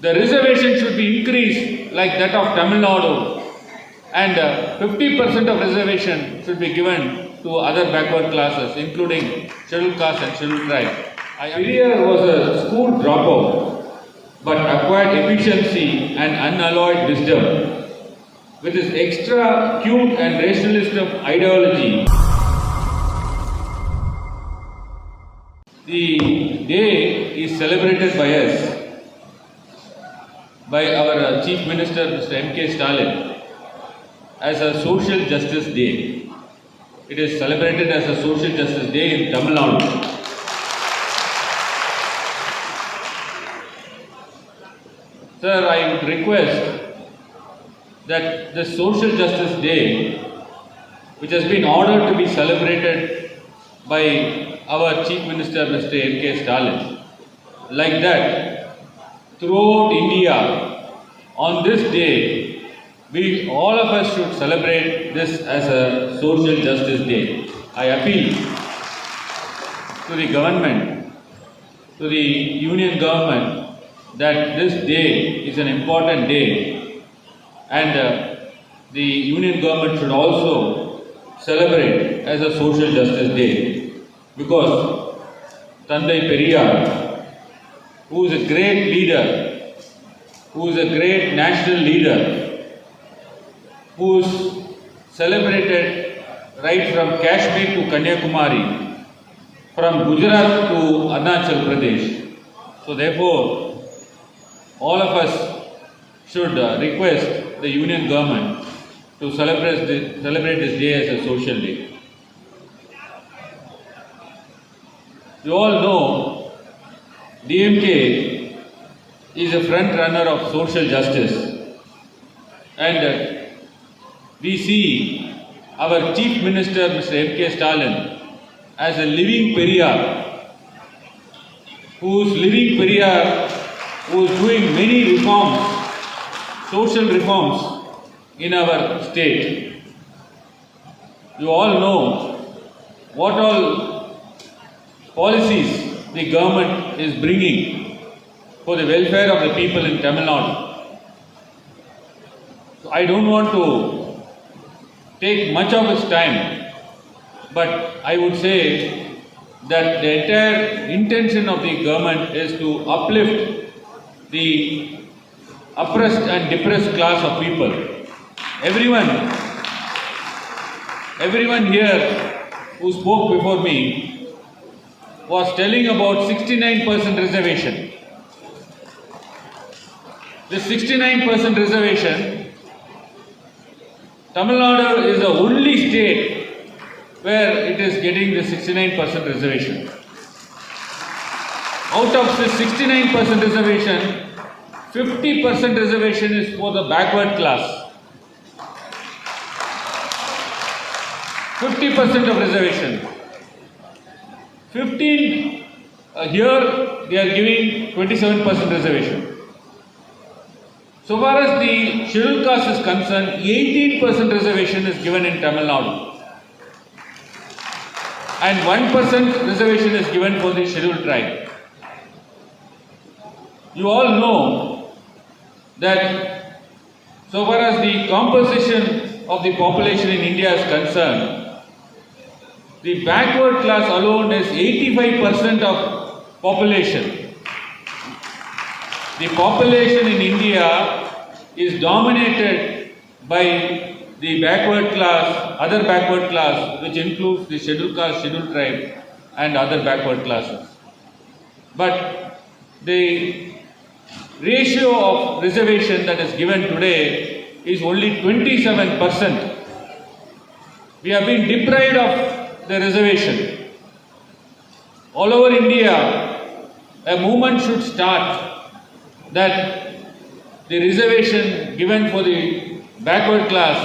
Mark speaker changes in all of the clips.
Speaker 1: The reservation should be increased like that of Tamil Nadu, and 50% of reservation should be given to other backward classes, including scheduled caste and scheduled tribe. Periyar was a school dropout, but acquired efficiency and unalloyed wisdom. With his extra cute and rationalist ideology, the day is celebrated by us, by our Chief Minister Mr. M.K. Stalin, as a Social Justice Day. It is celebrated as a Social Justice Day in Tamil Nadu. Sir, I would request that the Social Justice Day, which has been ordered to be celebrated by our Chief Minister Mr. M.K. Stalin, like that, throughout India, on this day, all of us should celebrate this as a Social Justice Day. I appeal to the government, to the union government, that this day is an important day, and the union government should also celebrate as a Social Justice Day, because Tandai Periyar, who is a great leader, who is a great national leader, who is celebrated right from Kashmir to Kanyakumari, from Gujarat to Arunachal Pradesh. So therefore, all of us should request the union government to celebrate this day as a social day. You all know DMK is a front runner of social justice, and we see our Chief Minister Mr. M.K. Stalin as a living Periyar, who is doing many reforms, social reforms in our state. You all know what all policies the government is bringing for the welfare of the people in Tamil Nadu. So I don't want to take much of his time, but I would say that the entire intention of the government is to uplift the oppressed and depressed class of people. Everyone here who spoke before me was telling about 69% reservation. This 69% reservation, Tamil Nadu is the only state where it is getting the 69% reservation. Out of this 69% reservation, 50% reservation is for the backward class. 50% of reservation. 15 here they are giving 27% reservation. So far as the scheduled caste is concerned, 18% reservation is given in Tamil Nadu, and 1% reservation is given for the scheduled tribe. You all know that so far as the composition of the population in India is concerned, the backward class alone is 85% of population. The population in India is dominated by the backward class, other backward class, which includes the scheduled caste, scheduled tribe and other backward classes. But the ratio of reservation that is given today is only 27%. We have been deprived of the reservation. All over India, a movement should start that the reservation given for the backward class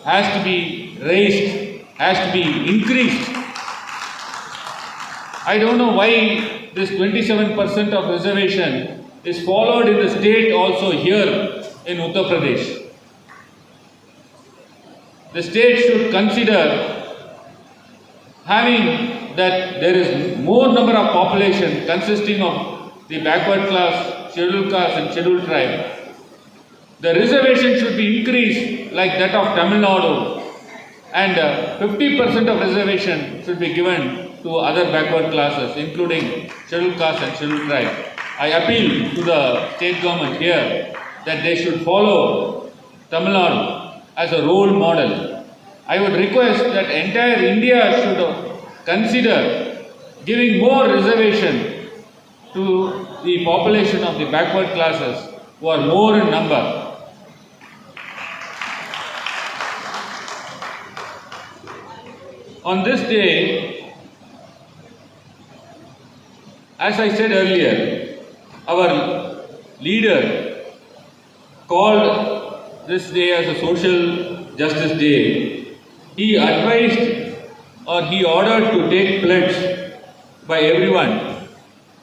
Speaker 1: has to be raised, has to be increased. I don't know why this 27% of reservation is followed in the state also here in Uttar Pradesh. The state should consider having that there is more number of population consisting of the backward class, scheduled caste and scheduled tribe, the reservation should be increased like that of Tamil Nadu, and 50% of reservation should be given to other backward classes, including scheduled caste and scheduled tribe. I appeal to the state government here that they should follow Tamil Nadu as a role model. I would request that entire India should consider giving more reservation to the population of the backward classes who are more in number. On this day, as I said earlier, our leader called this day as a social justice day. He advised or he ordered to take pledge by everyone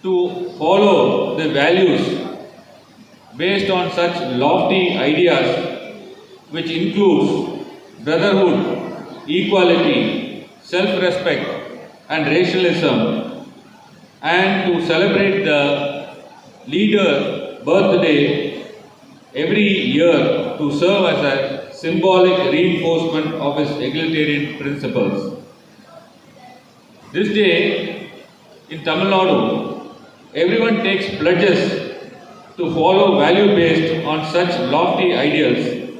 Speaker 1: to follow the values based on such lofty ideas, which includes brotherhood, equality, self-respect and racialism, and to celebrate the leader's birthday every year to serve as a symbolic reinforcement of his egalitarian principles. This day in Tamil Nadu, everyone takes pledges to follow value based on such lofty ideals,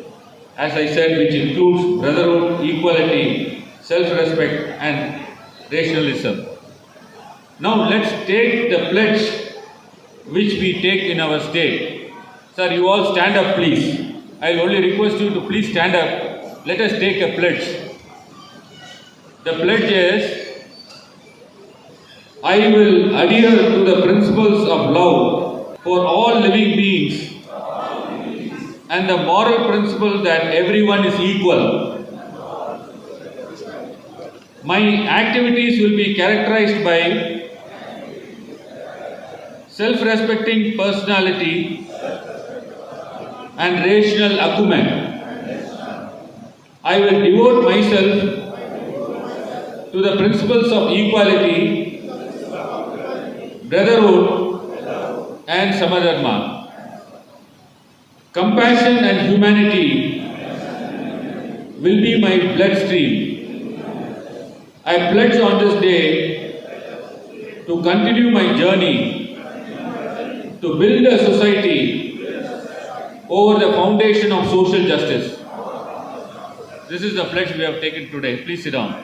Speaker 1: as I said, which includes brotherhood, equality, self-respect and racialism. Now let's take the pledge which we take in our state. Sir, you all stand up please. I will only request you to please stand up. Let us take a pledge. The pledge is, I will adhere to the principles of love for all living beings and the moral principle that everyone is equal. My activities will be characterized by self-respecting personality and rational acumen. I will devote myself to the principles of equality, brotherhood and samadharma. Compassion and humanity will be my bloodstream. I pledge on this day to continue my journey to build a society over the foundation of social justice. This is the pledge we have taken today. Please sit down.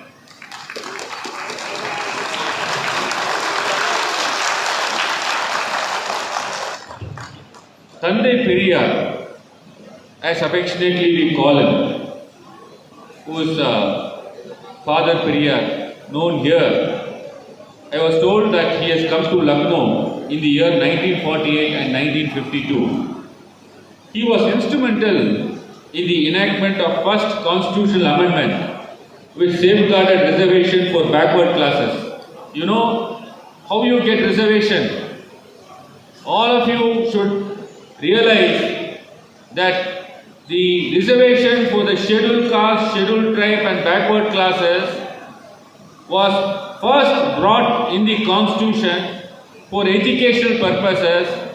Speaker 1: Tandai Periyar, as affectionately we call him, who is Father Periyar, known here. I was told that he has come to Lucknow in the year 1948 and 1952. He was instrumental in the enactment of first constitutional amendment which safeguarded reservation for backward classes. You know how you get reservation? All of you should realize that the reservation for the scheduled caste, scheduled tribe and backward classes was first brought in the constitution for educational purposes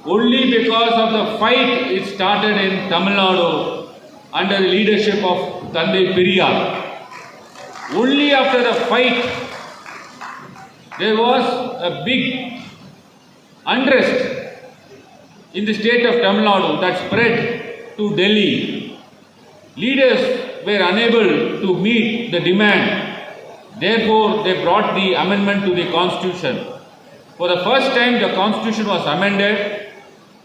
Speaker 1: only because of the fight it started in Tamil Nadu under the leadership of Tandai Periyar. Only after the fight there was a big unrest in the state of Tamil Nadu that spread to Delhi. Leaders were unable to meet the demand. Therefore, they brought the amendment to the constitution. For the first time, the constitution was amended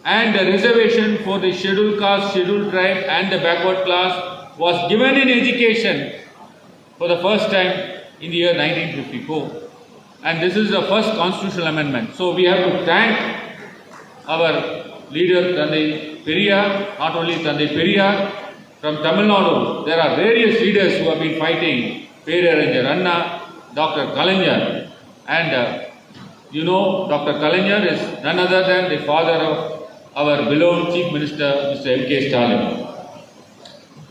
Speaker 1: and the reservation for the scheduled caste, scheduled tribe and the backward class was given in education for the first time in the year 1954. And this is the first constitutional amendment. So we have to thank our leader Tandai Periyar, not only Tandai Periyar, from Tamil Nadu. There are various leaders who have been fighting, Periyar Anna, Dr. Kalaignar, and you know Dr. Kalaignar is none other than the father of our beloved Chief Minister, Mr. M.K. Stalin.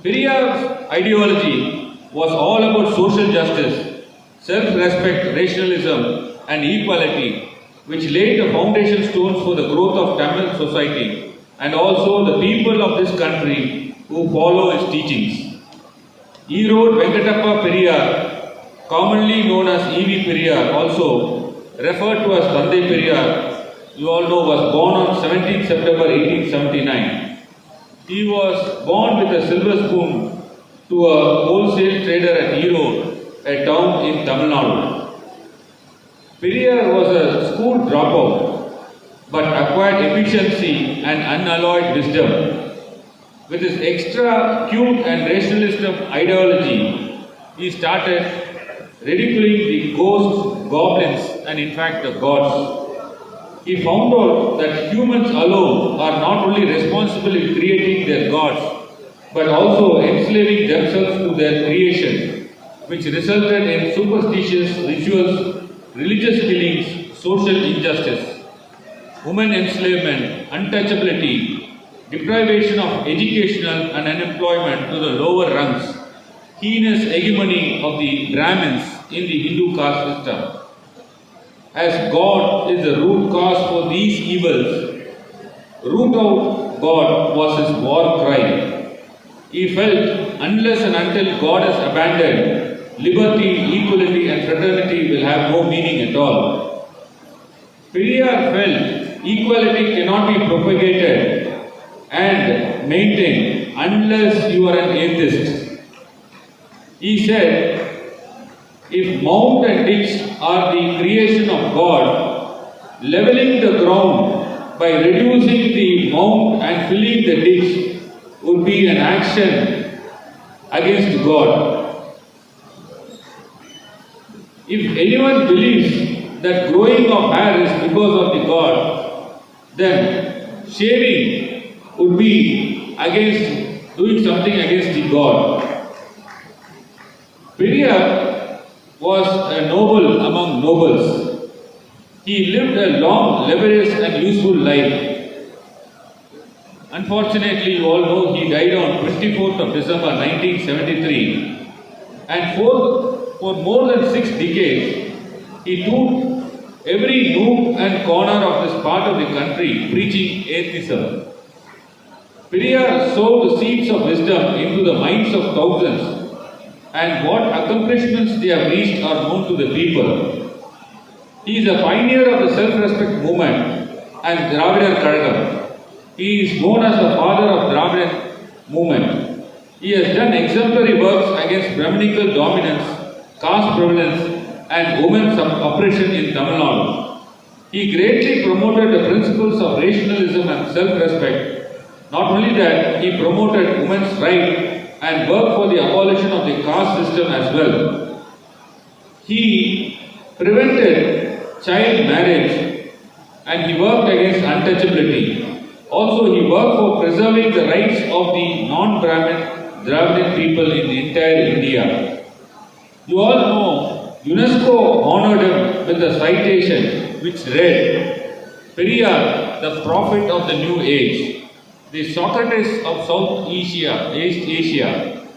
Speaker 1: Periyar's ideology was all about social justice, self-respect, racialism and equality, which laid the foundation stones for the growth of Tamil society and also the people of this country who follow his teachings. Erode Venkatappa Periyar, commonly known as E.V. Periyar, also referred to as Tandai Periyar, you all know, was born on 17 September 1879. He was born with a silver spoon to a wholesale trader at Erode, a town in Tamil Nadu. Periyar was a school dropout but acquired efficiency and unalloyed wisdom. With his extra cute and rationalistic ideology, he started ridiculing the ghosts, goblins, and in fact the gods. He found out that humans alone are not only responsible in creating their gods, but also enslaving themselves to their creation, which resulted in superstitious rituals, religious killings, social injustice, women enslavement, untouchability, deprivation of educational and unemployment to the lower rungs, heinous hegemony of the Brahmins in the Hindu caste system. As God is the root cause for these evils, root out God was his war cry. He felt unless and until God is abandoned, liberty, equality and fraternity will have no meaning at all. Periyar felt equality cannot be propagated and maintained unless you are an atheist. He said, if mound and ditch are the creation of God, leveling the ground by reducing the mound and filling the ditch would be an action against God. If anyone believes that growing of hair is because of the God, then shaving would be against doing something against the God. Periyar was a noble among nobles. He lived a long, laborious and useful life. Unfortunately, you all know he died on 24th of December 1973, and for more than 6 decades, he toured every nook and corner of this part of the country preaching atheism. Periyar sowed the seeds of wisdom into the minds of thousands, and what accomplishments they have reached are known to the people. He is a pioneer of the self-respect movement and Dravidar Kazhagam. He is known as the father of Dravidar movement. He has done exemplary works against Brahminical dominance, caste prevalence and women's oppression in Tamil Nadu. He greatly promoted the principles of rationalism and self-respect. Not only that, he promoted women's rights and worked for the abolition of the caste system as well. He prevented child marriage and he worked against untouchability. Also, he worked for preserving the rights of the non-Brahmin Dravidian people in entire India. You all know UNESCO honored him with a citation which read, Periyar, the prophet of the new age, the Socrates of East Asia,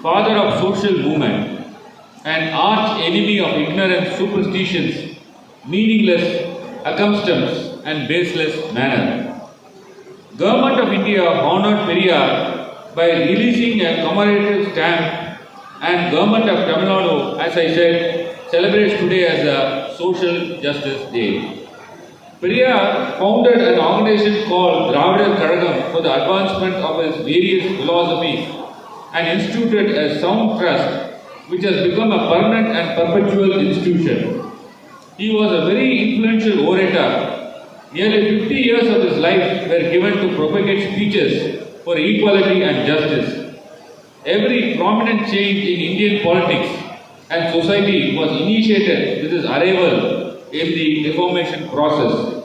Speaker 1: father of social movement, an arch enemy of ignorance, superstitions, meaningless accustom's and baseless manner. Government of India honored Periyar by releasing a commemorative stamp, and Government of Tamil Nadu, as I said, celebrates today as a Social Justice Day. Periyar founded an organization called Dravidar Kazhagam for the advancement of his various philosophies and instituted a sound trust which has become a permanent and perpetual institution. He was a very influential orator. Nearly 50 years of his life were given to propagate speeches for equality and justice. Every prominent change in Indian politics and society was initiated with his arrival in the reformation process.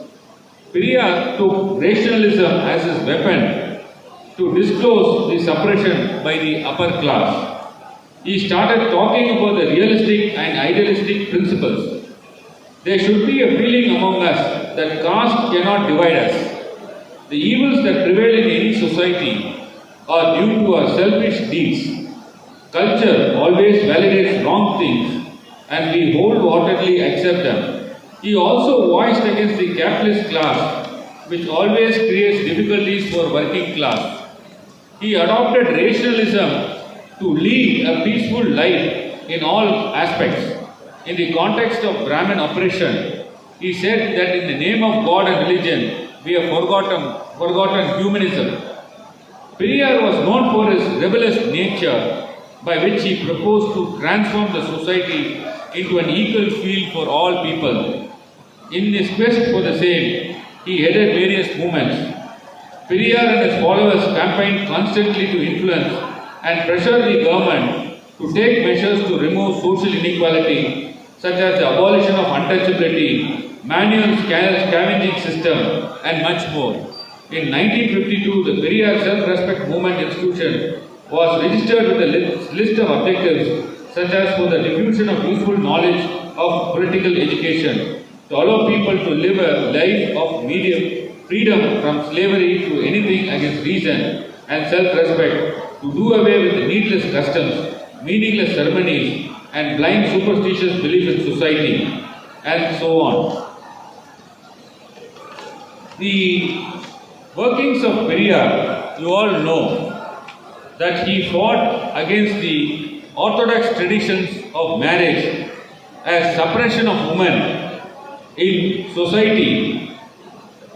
Speaker 1: Periyar took rationalism as his weapon to disclose the suppression by the upper class. He started talking about the realistic and idealistic principles. There should be a feeling among us that caste cannot divide us. The evils that prevail in any society are due to our selfish deeds. Culture always validates wrong things and we wholeheartedly accept them. He also voiced against the capitalist class, which always creates difficulties for working class. He adopted rationalism to lead a peaceful life in all aspects. In the context of Brahmin oppression, he said that in the name of God and religion, we have forgotten humanism. Periyar was known for his rebellious nature, by which he proposed to transform the society into an equal field for all people. In his quest for the same, he headed various movements. Periyar and his followers campaigned constantly to influence and pressure the government to take measures to remove social inequality, such as the abolition of untouchability, manual scavenging system, and much more. In 1952, the Periyar Self-Respect Movement Institution was registered with a list of objectives, such as for the diffusion of useful knowledge of political education, to allow people to live a life of medium freedom from slavery to anything against reason and self-respect, to do away with the needless customs, meaningless ceremonies, and blind superstitious belief in society, and so on. The workings of Periyar, you all know that he fought against the orthodox traditions of marriage as suppression of women in society,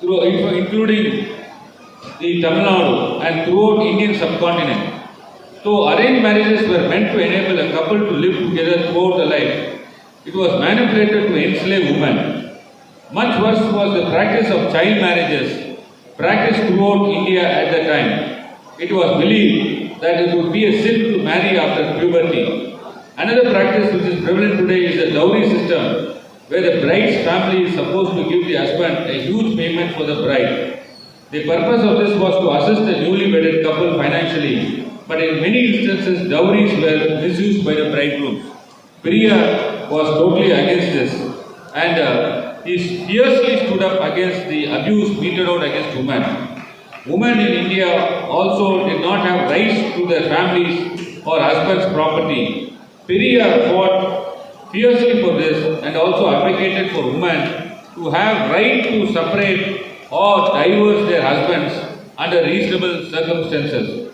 Speaker 1: including the Tamil Nadu and throughout Indian subcontinent. So arranged marriages were meant to enable a couple to live together throughout the life. It was manipulated to enslave women. Much worse was the practice of child marriages practiced throughout India at the time. It was believed that it would be a sin to marry after puberty. Another practice which is prevalent today is the dowry system, where the bride's family is supposed to give the husband a huge payment for the bride. The purpose of this was to assist the newly wedded couple financially, but in many instances dowries were misused by the bridegrooms. Periyar was totally against this, and he fiercely stood up against the abuse meted out against women. Women in India also did not have rights to their families or husband's property. Periyar fought fiercely for this and also advocated for women to have right to separate or divorce their husbands under reasonable circumstances.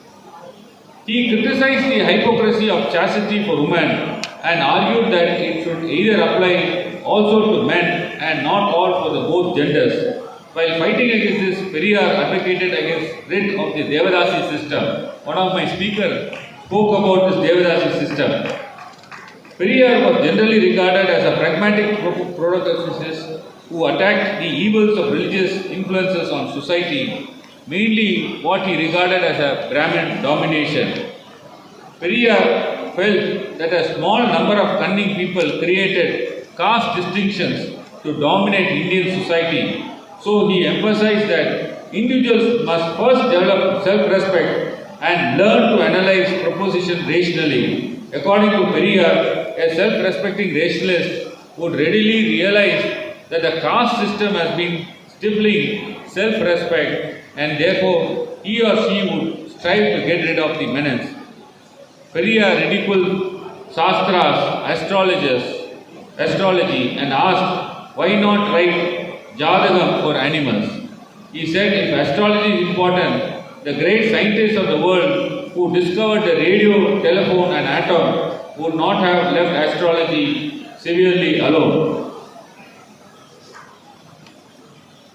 Speaker 1: He criticized the hypocrisy of chastity for women and argued that it should either apply also to men and not all for the both genders. While fighting against this, Periyar advocated against rid of the Devadasi system. One of my speakers spoke about this Devadasi system. Periyar was generally regarded as a pragmatic protectionist who attacked the evils of religious influences on society, mainly what he regarded as a Brahmin domination. Periyar felt that a small number of cunning people created caste distinctions to dominate Indian society. So he emphasized that individuals must first develop self-respect and learn to analyze propositions rationally. According to Periyar, a self-respecting rationalist would readily realize that the caste system has been stifling self-respect, and therefore he or she would strive to get rid of the menace. Periyar ridiculed Shastras, astrology, and asked why not write Jadagam for animals. He said if astrology is important, the great scientists of the world who discovered the radio, telephone and atom would not have left astrology severely alone.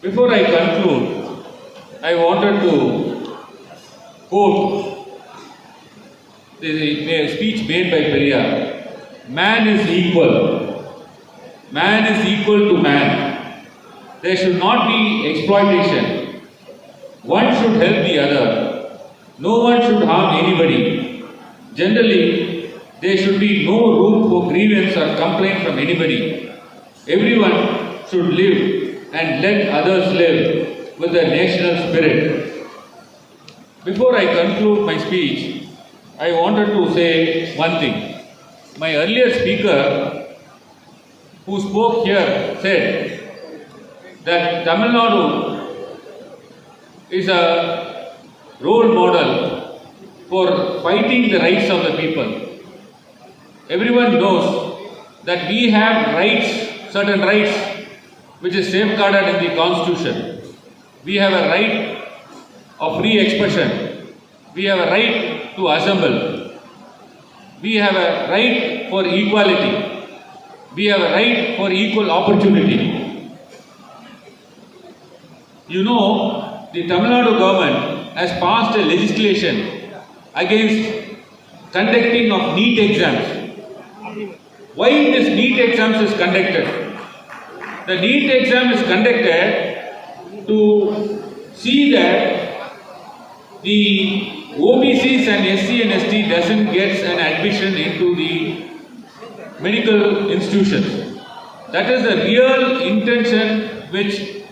Speaker 1: Before I conclude, I wanted to quote the speech made by Periyar. Man is equal. Man is equal to man. There should not be exploitation. One should help the other. No one should harm anybody. Generally, there should be no room for grievance or complaint from anybody. Everyone should live and let others live with a national spirit. Before I conclude my speech, I wanted to say one thing. My earlier speaker who spoke here said that Tamil Nadu is a role model for fighting the rights of the people. Everyone knows that we have rights, certain rights which is safeguarded in the Constitution. We have a right of free expression. We have a right to assemble. We have a right for equality. We have a right for equal opportunity. You know, the Tamil Nadu government has passed a legislation against conducting of NEET exams. Why this NEET exams is conducted? The NEET exam is conducted to see that the OBCs and SC and ST doesn't get an admission into the medical institutions. That is the real intention which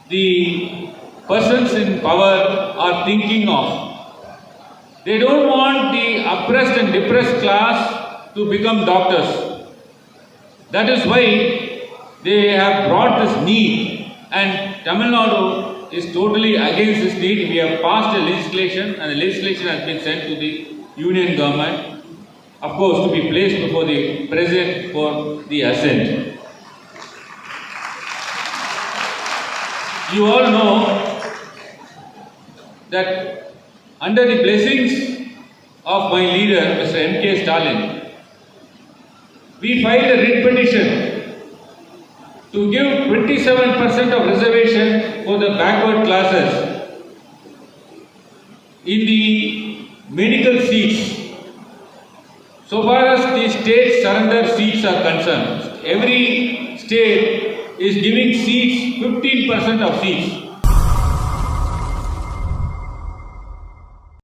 Speaker 1: the persons in power are thinking of. They don't want the oppressed and depressed class to become doctors. That is why they have brought this need, and Tamil Nadu is totally against this need. We have passed a legislation, and the legislation has been sent to the union government, of course, to be placed before the president for the assent. You all know that under the blessings of my leader, Mr. M.K. Stalin, we filed a writ petition to give 27% of reservation for the backward classes in the medical seats. So far as the state surrender seats are concerned, every state is giving seats, 15% of seats.